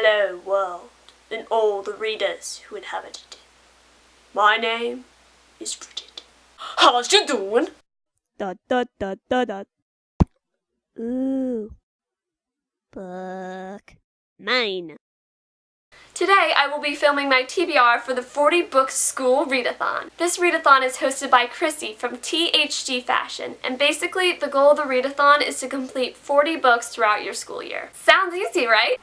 hello world and all the readers who inhabit it. My name is Bridget. How's you doing? Dot dot dot dot dot. Ooh. Book. Mine. Today I will be filming my TBR for the 40 Books School Read-a-thon. This read-a-thon is hosted by Chrissy from THG Fashion, and basically the goal of the read-a-thon is to complete 40 books throughout your school year. Sounds easy, right?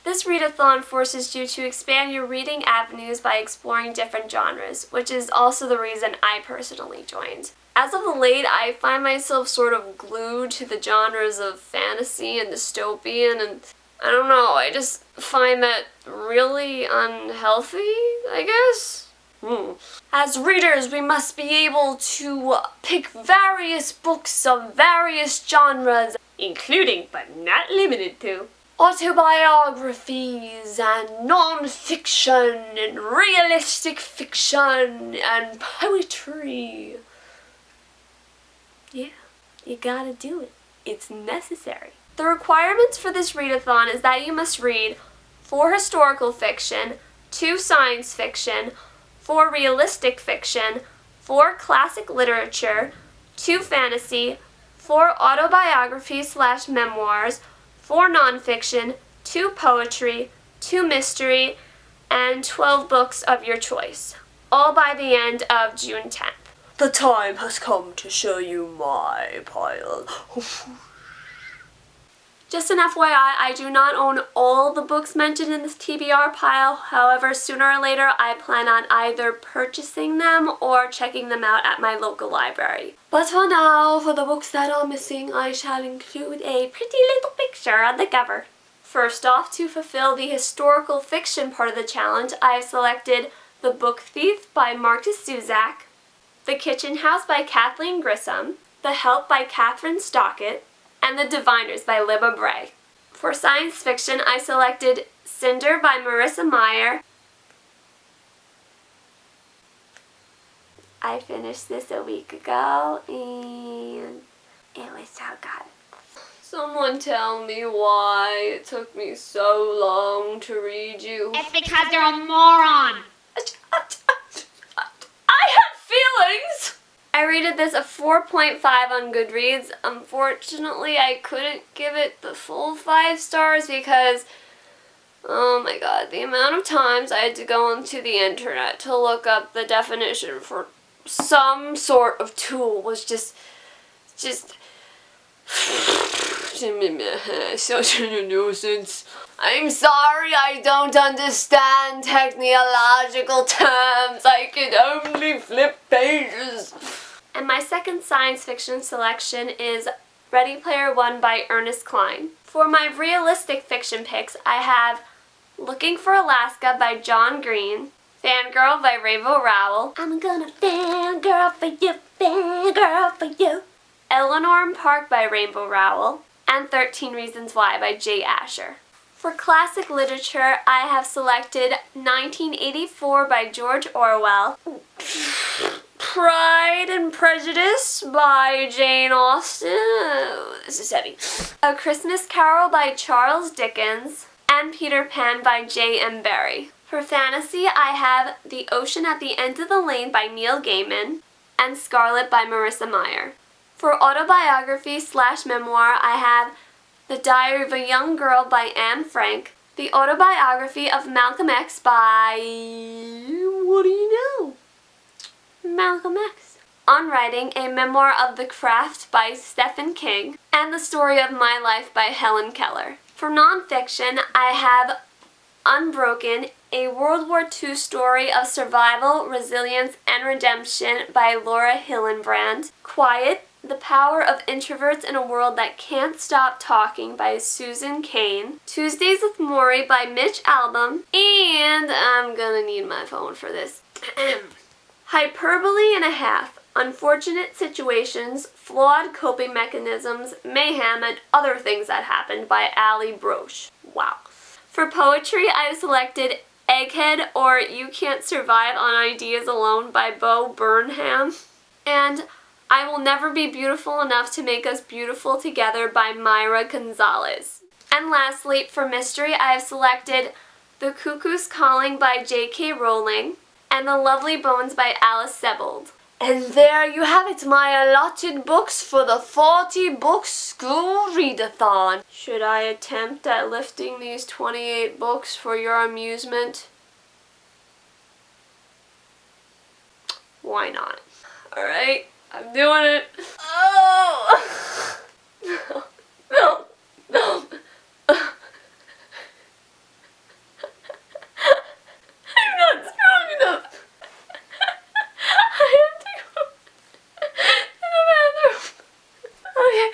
This read-a-thon forces you to expand your reading avenues by exploring different genres, which is also the reason I personally joined. As of late, I find myself sort of glued to the genres of fantasy and dystopian, and I don't know, I just find that really unhealthy, I guess? As readers, we must be able to pick various books of various genres, including, but not limited to, autobiographies and non-fiction and realistic fiction and poetry. Yeah, you gotta do it. It's necessary. The requirements for this read-a-thon is that you must read 4 historical fiction, 2 science fiction, 4 realistic fiction, 4 classic literature, 2 fantasy, 4 autobiographies/memoirs, 4 nonfiction, 2 poetry, 2 mystery, and 12 books of your choice, all by the end of June 10th. The time has come to show you my pile. Just an FYI, I do not own all the books mentioned in this TBR pile. However, sooner or later, I plan on either purchasing them or checking them out at my local library. But for now, for the books that are missing, I shall include a pretty little picture on the cover. First off, to fulfill the historical fiction part of the challenge, I have selected The Book Thief by Marcus Zusak, The Kitchen House by Kathleen Grissom, The Help by Catherine Stockett, and The Diviners by Libba Bray. For science fiction, I selected Cinder by Marissa Meyer. I finished this a week ago, and it was so good. Someone tell me why it took me so long to read you. It's because you're a moron! I have feelings! I rated this a 4.5 on Goodreads. Unfortunately, I couldn't give it the full 5 stars because, oh my god, the amount of times I had to go onto the internet to look up the definition for some sort of tool was just such a nuisance. I'm sorry I don't understand technological terms. I can only flip pages. And my second science fiction selection is Ready Player One by Ernest Cline. For my realistic fiction picks, I have Looking for Alaska by John Green, Fangirl by Rainbow Rowell, I'm gonna fangirl for you, fangirl for you, Eleanor and Park by Rainbow Rowell, and 13 Reasons Why by Jay Asher. For classic literature, I have selected 1984 by George Orwell, Pride and Prejudice by Jane Austen, oh, this is heavy, A Christmas Carol by Charles Dickens, and Peter Pan by J.M. Barrie. For fantasy, I have The Ocean at the End of the Lane by Neil Gaiman, and Scarlet by Marissa Meyer. For autobiography/memoir, I have The Diary of a Young Girl by Anne Frank, The Autobiography of Malcolm X by... what do you know? Malcolm X. On Writing, a Memoir of the Craft by Stephen King, and The Story of My Life by Helen Keller. For nonfiction, I have Unbroken, a World War II story of survival, resilience, and redemption by Laura Hillenbrand. Quiet, The Power of Introverts in a World That Can't Stop Talking by Susan Cain. Tuesdays with Maury by Mitch Albom. And I'm gonna need my phone for this. Hyperbole and a Half. Unfortunate Situations, Flawed Coping Mechanisms, Mayhem, and Other Things That Happened by Ali Broche. Wow. For poetry, I've selected Egghead or You Can't Survive on Ideas Alone by Bo Burnham. And I Will Never Be Beautiful Enough to Make Us Beautiful Together by Myra Gonzalez. And lastly, for mystery, I have selected The Cuckoo's Calling by J.K. Rowling and The Lovely Bones by Alice Sebold. And there you have it, my allotted books for the 40-book school read-a-thon. Should I attempt at lifting these 28 books for your amusement? Why not? Alright, I'm doing it. Oh! No, no, no. I'm not strong enough. I have to go to the bathroom. Okay.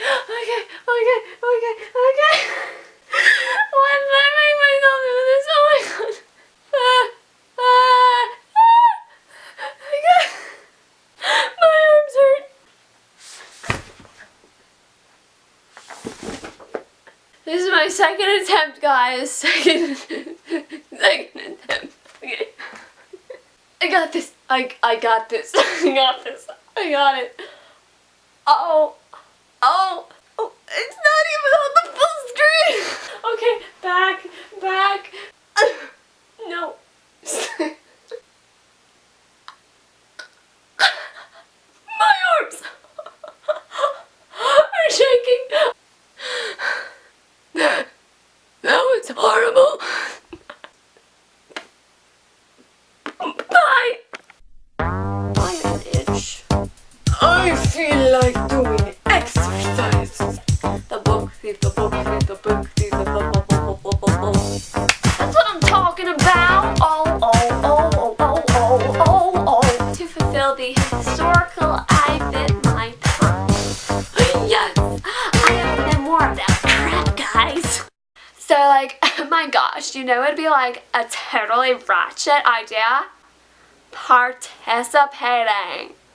Why did I make myself do this? Oh my god. My arms hurt. This is my second attempt, guys. Second attempt. Okay. I got this. I got this. I got this. I got it. Oh, it's not even on the full screen. Okay, back. No. My arms are shaking. That was horrible. Bye. My itch. I feel like doing exercises. The book thief, the book thief, the book thief, the book. That's what I'm talking about. Oh. To fulfill the historical I bit my tongue. Yes, I have been more of that crap, guys. So like, oh my gosh, you know, it'd be like a totally ratchet idea. Participating.